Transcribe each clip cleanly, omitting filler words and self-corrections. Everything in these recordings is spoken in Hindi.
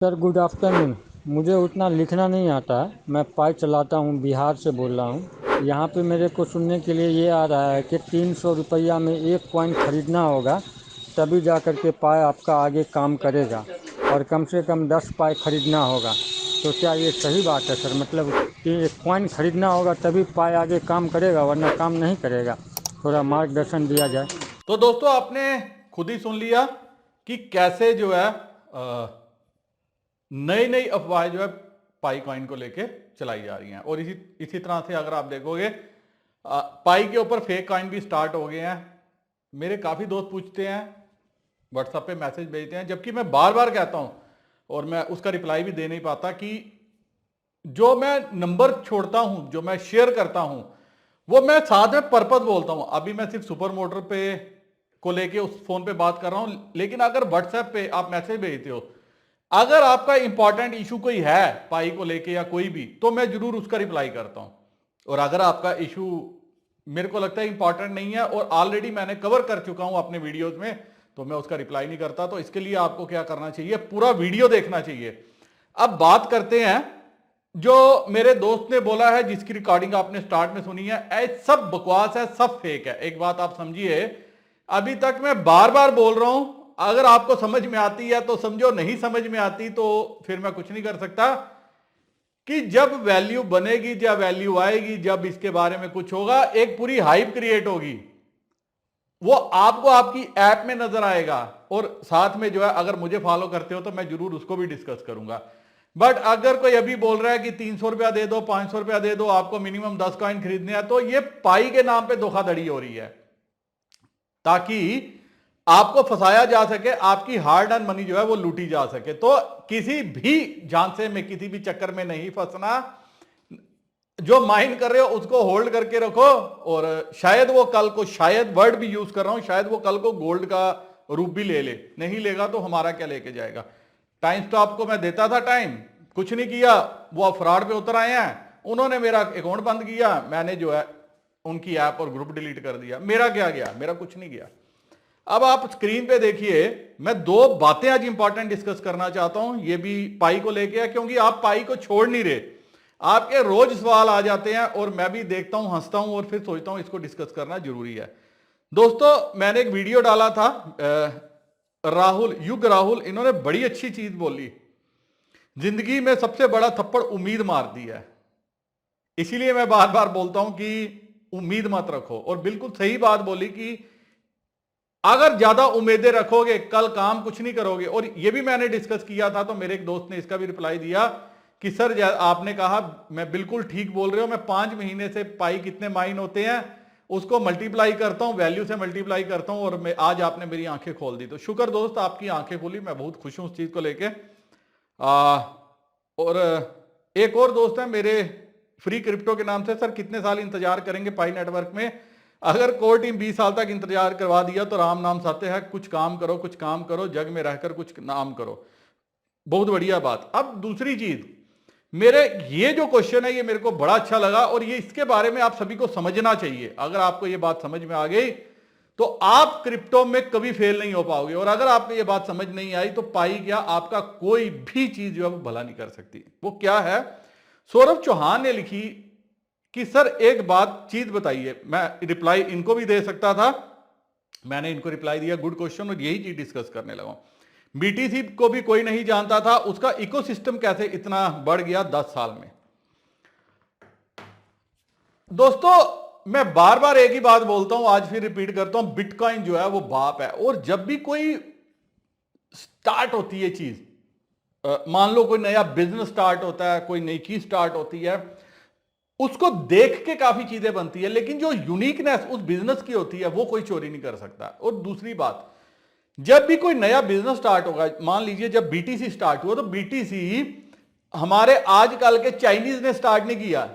Sir good afternoon. मुझे उतना लिखना नहीं आता है। मैं पाई चलाता हूँ, बिहार से बोल रहा हूँ। यहाँ पे मेरे को सुनने के लिए ये आ रहा है कि 300 रुपया में एक कॉइन खरीदना होगा, तभी जा कर के पाई आपका आगे काम करेगा। और कम से कम 10 पाई खरीदना होगा। तो क्या ये सही बात है सर? मतलब कि एक कॉइन खरीदना होगा तभी पाई आगे काम करेगा, वरना काम नहीं करेगा। थोड़ा मार्गदर्शन दिया जाए। तो दोस्तों आपने खुद ही सुन लिया कि कैसे जो है नई नई अफवाहें जो है पाई कॉइन को लेके चलाई जा रही हैं। और इसी इसी तरह से अगर आप देखोगे पाई के ऊपर फेक कॉइन भी स्टार्ट हो गए हैं। मेरे काफी दोस्त पूछते हैं, व्हाट्सएप पे मैसेज भेजते हैं, जबकि मैं बार बार कहता हूं और मैं उसका रिप्लाई भी दे नहीं पाता कि जो मैं नंबर छोड़ता हूं, जो मैं शेयर करता हूं, वो मैं साथ में पर्पस बोलता हूं। अभी मैं सिर्फ सुपर मोटर पे को लेके उस फोन पे बात कर रहा हूं, लेकिन अगर व्हाट्सएप पे आप मैसेज भेजते हो, अगर आपका इंपॉर्टेंट इशू कोई है पाई को लेके या कोई भी, तो मैं जरूर उसका रिप्लाई करता हूं। और अगर आपका इशू मेरे को लगता है इंपॉर्टेंट नहीं है और ऑलरेडी मैंने कवर कर चुका हूं अपने वीडियोस में, तो मैं उसका रिप्लाई नहीं करता। तो इसके लिए आपको क्या करना चाहिए, पूरा वीडियो देखना चाहिए। अब बात करते हैं, जो मेरे दोस्त ने बोला है, जिसकी रिकॉर्डिंग आपने स्टार्ट में सुनी है, सब बकवास है, सब फेक है। एक बात आप समझिए, अभी तक मैं बार बार बोल रहा हूं, अगर आपको समझ में आती है तो समझो, नहीं समझ में आती तो फिर मैं कुछ नहीं कर सकता। कि जब वैल्यू बनेगी, जब वैल्यू आएगी, जब इसके बारे में कुछ होगा, एक पूरी हाइप क्रिएट होगी, वो आपको आपकी ऐप में नजर आएगा। और साथ में जो है, अगर मुझे फॉलो करते हो तो मैं जरूर उसको भी डिस्कस करूंगा। बट अगर कोई अभी बोल रहा है कि 300 रुपया दे दो, 500 रुपया दे दो, आपको मिनिमम 10 कॉइन खरीदने हैं, तो ये पाई के नाम पे धोखाधड़ी हो रही है, ताकि आपको फंसाया जा सके, आपकी हार्ड अर्न मनी जो है वो लूटी जा सके। तो किसी भी झांसे में, किसी भी चक्कर में नहीं फंसना। जो माइन कर रहे हो उसको होल्ड करके रखो, और शायद वो कल को, शायद वर्ड भी यूज कर रहा हूं, शायद वो कल को गोल्ड का रूप भी ले ले। नहीं लेगा तो हमारा क्या लेके जाएगा। टाइम स्टॉप को मैं देता था टाइम, कुछ नहीं किया, वो फ्रॉड पे उतर आए हैं, उन्होंने मेरा अकाउंट बंद किया, मैंने जो है उनकी ऐप और ग्रुप डिलीट कर दिया। मेरा क्या गया, मेरा कुछ नहीं गया। अब आप स्क्रीन पे देखिए, मैं दो बातें आज इंपॉर्टेंट डिस्कस करना चाहता हूं, ये भी पाई को लेके है, क्योंकि आप पाई को छोड़ नहीं रहे। आपके रोज सवाल आ जाते हैं और मैं भी देखता हूं, हंसता हूं और फिर सोचता हूं इसको डिस्कस करना जरूरी है। दोस्तों मैंने एक वीडियो डाला था, राहुल, युग राहुल, इन्होंने बड़ी अच्छी चीज बोली, जिंदगी में सबसे बड़ा थप्पड़ उम्मीद मार दी है। इसीलिए मैं बार बार बोलता हूं कि उम्मीद मत रखो। और बिल्कुल सही बात बोली कि अगर ज्यादा उम्मीदें रखोगे, कल काम कुछ नहीं करोगे। और ये भी मैंने डिस्कस किया था, तो मेरे एक दोस्त ने इसका भी रिप्लाई दिया कि सर आपने कहा, मैं बिल्कुल ठीक बोल रहे हो, मैं 5 महीने से पाई कितने माइन होते हैं उसको मल्टीप्लाई करता हूं, वैल्यू से मल्टीप्लाई करता हूं, और मैं आज आपने मेरी आंखें खोल दी। तो शुक्र दोस्त, आपकी आंखें खोली, मैं बहुत खुश हूं उस चीज को लेके। और एक और दोस्त है मेरे, फ्री क्रिप्टो के नाम से, सर कितने साल इंतजार करेंगे पाई नेटवर्क में? अगर कोर टीम 20 साल तक इंतजार करवा दिया तो राम नाम सत्य है। कुछ काम करो, कुछ काम करो, जग में रहकर कुछ नाम करो। बहुत बढ़िया बात। अब दूसरी चीज, मेरे ये जो क्वेश्चन है ये मेरे को बड़ा अच्छा लगा, और ये इसके बारे में आप सभी को समझना चाहिए। अगर आपको ये बात समझ में आ गई तो आप क्रिप्टो में कभी फेल नहीं हो पाओगे। और अगर आपको ये बात समझ नहीं आई तो पाई क्या, आपका कोई भी चीज जो है वो भला नहीं कर सकती। वो क्या है? सौरभ चौहान ने लिखी कि सर एक बात चीज बताइए। मैं रिप्लाई इनको भी दे सकता था, मैंने इनको रिप्लाई दिया, गुड क्वेश्चन, और यही चीज डिस्कस करने लगा। बीटीसी को भी कोई नहीं जानता था, उसका इकोसिस्टम कैसे इतना बढ़ गया 10 साल में। दोस्तों मैं बार बार एक ही बात बोलता हूं, आज फिर रिपीट करता हूं, बिटकॉइन जो है वो बाप है। और जब भी कोई स्टार्ट होती है चीज, मान लो कोई नया बिजनेस स्टार्ट होता है, कोई नई चीज स्टार्ट होती है, उसको देख के काफी चीजें बनती है, लेकिन जो यूनिकनेस उस बिजनेस की होती है वो कोई चोरी नहीं कर सकता। और दूसरी बात, जब भी कोई नया बिजनेस स्टार्ट होगा, मान लीजिए जब बीटीसी स्टार्ट हुआ, तो बीटीसी हमारे आजकल के चाइनीज ने स्टार्ट नहीं किया,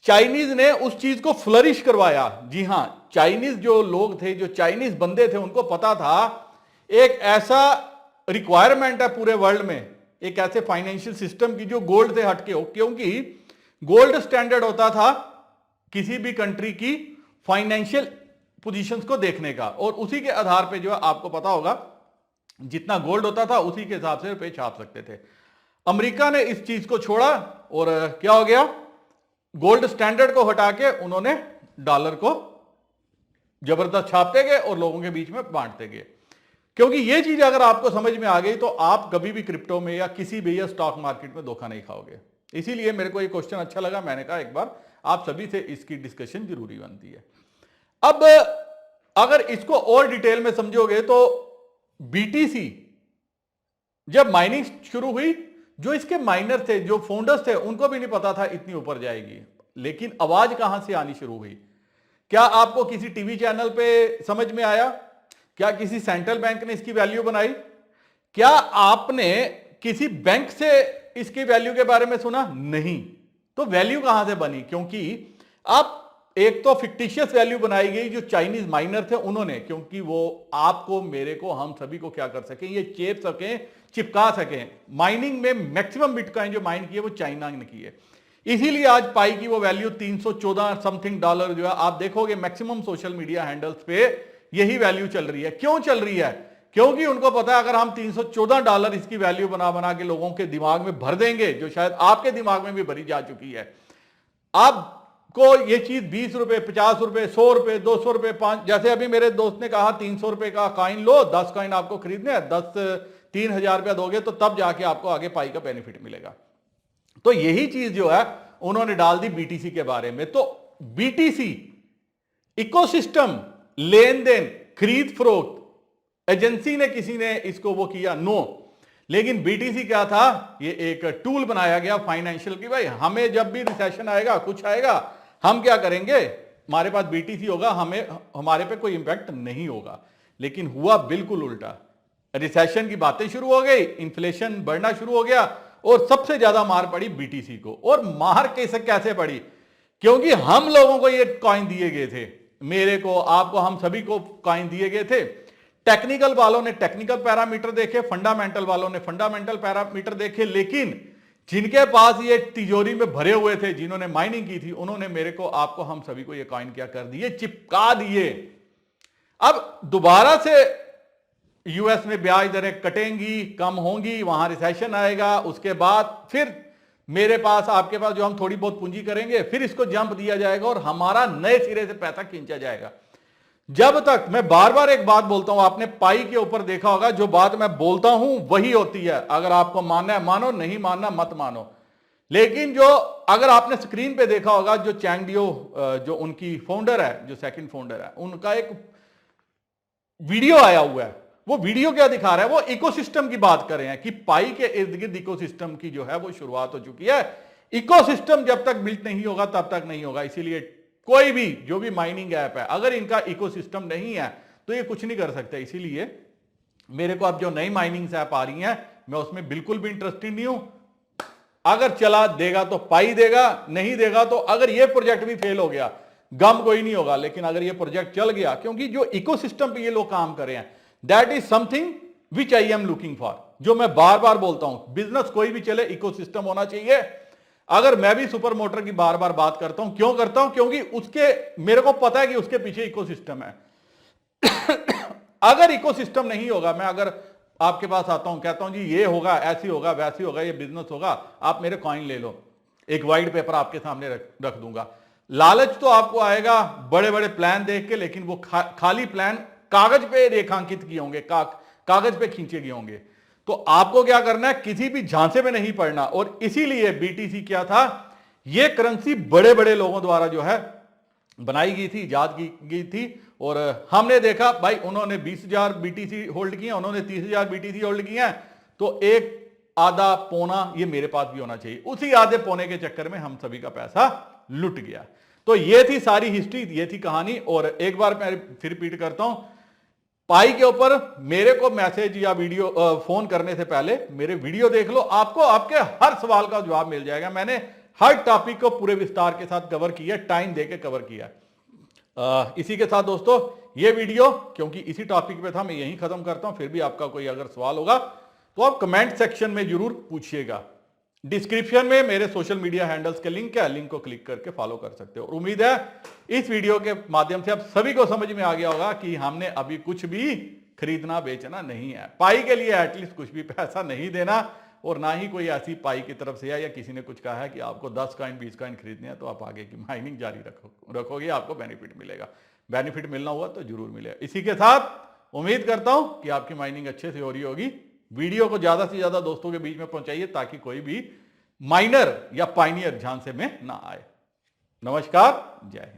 चाइनीज ने उस चीज को फ्लरिश करवाया। जी हां, चाइनीज जो लोग थे, जो चाइनीज बंदे थे, उनको पता था एक ऐसा रिक्वायरमेंट है पूरे वर्ल्ड में, एक ऐसे फाइनेंशियल सिस्टम की जो गोल्ड से हटके हो, क्योंकि गोल्ड स्टैंडर्ड होता था किसी भी कंट्री की फाइनेंशियल पोजीशंस को देखने का। और उसी के आधार पे जो है, आपको पता होगा जितना गोल्ड होता था उसी के हिसाब से रुपए छाप सकते थे। अमेरिका ने इस चीज को छोड़ा और क्या हो गया, गोल्ड स्टैंडर्ड को हटा के उन्होंने डॉलर को जबरदस्त छापते गए और लोगों के बीच में बांटते गए। क्योंकि ये चीज अगर आपको समझ में आ गई तो आप कभी भी क्रिप्टो में या किसी भी स्टॉक मार्केट में धोखा नहीं खाओगे। इसीलिए मेरे को ये क्वेश्चन अच्छा लगा, मैंने कहा एक बार आप सभी से इसकी डिस्कशन जरूरी बनती है। अब अगर इसको और डिटेल में समझोगे तो बीटीसी जब माइनिंग शुरू हुई, जो इसके माइनर थे, जो फाउंडर्स थे, उनको भी नहीं पता था इतनी ऊपर जाएगी। लेकिन आवाज कहां से आनी शुरू हुई? क्या आपको किसी टीवी चैनल पे समझ में आया? क्या किसी सेंट्रल बैंक ने इसकी वैल्यू बनाई? क्या आपने किसी बैंक से इसकी वैल्यू के बारे में सुना? नहीं। तो वैल्यू कहां से बनी? क्योंकि आप एक तो फिक्टिशियस वैल्यू बनाई गई जो चाइनीज माइनर थे उन्होंने, क्योंकि वो आपको, मेरे को, हम सभी को क्या कर सके, ये चेप सकें, चिपका सकें। माइनिंग में मैक्सिमम बिटकॉइन जो माइन किए वो चाइना ने किए। इसीलिए आज पाई की वो वैल्यू 314 समथिंग डॉलर जो है, आप देखोगे मैक्सिमम सोशल मीडिया हैंडल्स पे यही वैल्यू चल रही है। क्यों चल रही है? क्योंकि उनको पता है अगर हम 314 डॉलर इसकी वैल्यू बना बना के लोगों के दिमाग में भर देंगे, जो शायद आपके दिमाग में भी भरी जा चुकी है, आपको ये चीज 20 रुपए, 50 रुपए, 100 रुपए, 200 रुपए, 5, जैसे अभी मेरे दोस्त ने कहा 300 रुपए का कॉइन लो, 10 कॉइन आपको खरीदने हैं, 3,000 रुपया दोगे तो तब जाके आपको आगे पाई का बेनिफिट मिलेगा। तो यही चीज जो है उन्होंने डाल दी बीटीसी के बारे में। तो बीटीसी इकोसिस्टम, लेन देन, खरीद फरोख्त, एजेंसी ने किसी ने इसको वो किया? नो। लेकिन बीटीसी क्या था? ये एक टूल बनाया गया फाइनेंशियल की, भाई हमें जब भी रिसेशन आएगा, कुछ आएगा, हम क्या करेंगे, हमारे पास बीटीसी होगा, हमें, हमारे पे कोई इंपैक्ट नहीं होगा। लेकिन हुआ बिल्कुल उल्टा। रिसेशन की बातें शुरू हो गई, इन्फ्लेशन बढ़ना शुरू हो गया और सबसे ज्यादा मार पड़ी बीटीसी को। और मार कैसे पड़ी? क्योंकि हम लोगों को ये कॉइन दिए गए थे, मेरे को, आपको, हम सभी को कॉइन दिए गए थे। टेक्निकल वालों ने टेक्निकल पैरामीटर देखे, फंडामेंटल वालों ने फंडामेंटल पैरामीटर देखे। लेकिन जिनके पास ये तिजोरी में भरे हुए थे, जिन्होंने माइनिंग की थी, उन्होंने मेरे को, आपको, हम सभी को ये कॉइन क्या कर दिए? चिपका दिए। अब दोबारा से यूएस में ब्याज दरें कटेंगी, कम होंगी, वहां रिसेशन आएगा, उसके बाद फिर मेरे पास, आपके पास जो हम थोड़ी बहुत पूंजी करेंगे, फिर इसको जंप दिया जाएगा और हमारा नए सिरे से पैसा खींचा जाएगा। जब तक, मैं बार बार एक बात बोलता हूं, आपने पाई के ऊपर देखा होगा, जो बात मैं बोलता हूं वही होती है। अगर आपको मानना है मानो, नहीं मानना मत मानो। लेकिन जो, अगर आपने स्क्रीन पे देखा होगा, जो चैंगडियो, जो उनकी फाउंडर है, जो सेकंड फाउंडर है, उनका एक वीडियो आया हुआ है। वो वीडियो क्या दिखा रहा है? वो इकोसिस्टम की बात कर रहे हैं कि पाई के इर्द गिर्द इकोसिस्टम की जो है वो शुरुआत हो चुकी है। इकोसिस्टम जब तक बिल्ट नहीं होगा तब तक नहीं होगा। इसीलिए कोई भी, जो भी माइनिंग ऐप है, अगर इनका इकोसिस्टम नहीं है तो ये कुछ नहीं कर सकते। इसीलिए मेरे को अब जो नई माइनिंग ऐप आ रही हैं, मैं उसमें बिल्कुल भी इंटरेस्टेड नहीं हूं। अगर चला देगा तो पाई देगा, नहीं देगा तो, अगर ये प्रोजेक्ट भी फेल हो गया, गम कोई नहीं होगा। लेकिन अगर ये प्रोजेक्ट चल गया, क्योंकि जो इकोसिस्टम पे ये लोग काम कर रहे हैं, that is something which I am looking for. जो मैं बार बार बोलता हूं, बिजनेस कोई भी चले, इकोसिस्टम होना चाहिए। अगर मैं भी सुपर मोटर की बार बार बात करता हूं, क्यों करता हूं? क्योंकि उसके, मेरे को पता है कि उसके पीछे इकोसिस्टम है। अगर इकोसिस्टम नहीं होगा, मैं अगर आपके पास आता हूं, कहता हूं जी ये होगा, ऐसी होगा, वैसी होगा, ये बिजनेस होगा, आप मेरे कॉइन ले लो, एक वाइट पेपर आपके सामने रख दूंगा। लालच तो आपको आएगा बड़े बड़े प्लान देख के, लेकिन वो खाली प्लान कागज पे रेखांकित किए होंगे, कागज पे खींचे गए होंगे। तो आपको क्या करना है? किसी भी झांसे में नहीं पड़ना। और इसीलिए बीटीसी क्या था? ये करेंसी बड़े बड़े लोगों द्वारा जो है बनाई गई थी, इजाद की गई थी। और हमने देखा भाई, उन्होंने 20,000 बीटीसी होल्ड किए, उन्होंने 30,000 बीटीसी होल्ड किए हैं, तो एक आधा पौना ये मेरे पास भी होना चाहिए। उसी आधे पौने के चक्कर में हम सभी का पैसा लुट गया। तो ये थी सारी हिस्ट्री, ये थी कहानी। और एक बार मैं फिर रिपीट करता हूं, पाई के ऊपर मेरे को मैसेज या वीडियो, फोन करने से पहले मेरे वीडियो देख लो, आपको आपके हर सवाल का जवाब मिल जाएगा। मैंने हर टॉपिक को पूरे विस्तार के साथ कवर किया, टाइम देके कवर किया। इसी के साथ दोस्तों ये वीडियो, क्योंकि इसी टॉपिक पे था, मैं यहीं खत्म करता हूं। फिर भी आपका कोई अगर सवाल होगा तो आप कमेंट सेक्शन में जरूर पूछिएगा। डिस्क्रिप्शन में मेरे सोशल मीडिया हैंडल्स के लिंक है, लिंक को क्लिक करके फॉलो कर सकते हो। और उम्मीद है इस वीडियो के माध्यम से आप सभी को समझ में आ गया होगा कि हमने अभी कुछ भी खरीदना बेचना नहीं है। पाई के लिए एटलीस्ट कुछ भी पैसा नहीं देना, और ना ही कोई ऐसी पाई की तरफ से या किसी ने कुछ कहा है कि आपको 10 कॉइन 20 कॉइन खरीदने हैं तो आप आगे की माइनिंग जारी रखोगे, आपको बेनिफिट मिलेगा। बेनिफिट मिलना हुआ तो जरूर मिलेगा। इसी के साथ उम्मीद करता हूं कि आपकी माइनिंग अच्छे से हो रही होगी। वीडियो को ज्यादा से ज्यादा दोस्तों के बीच में पहुंचाइए ताकि कोई भी माइनर या पाइनियर झांसे में ना आए। नमस्कार, जय हिंद।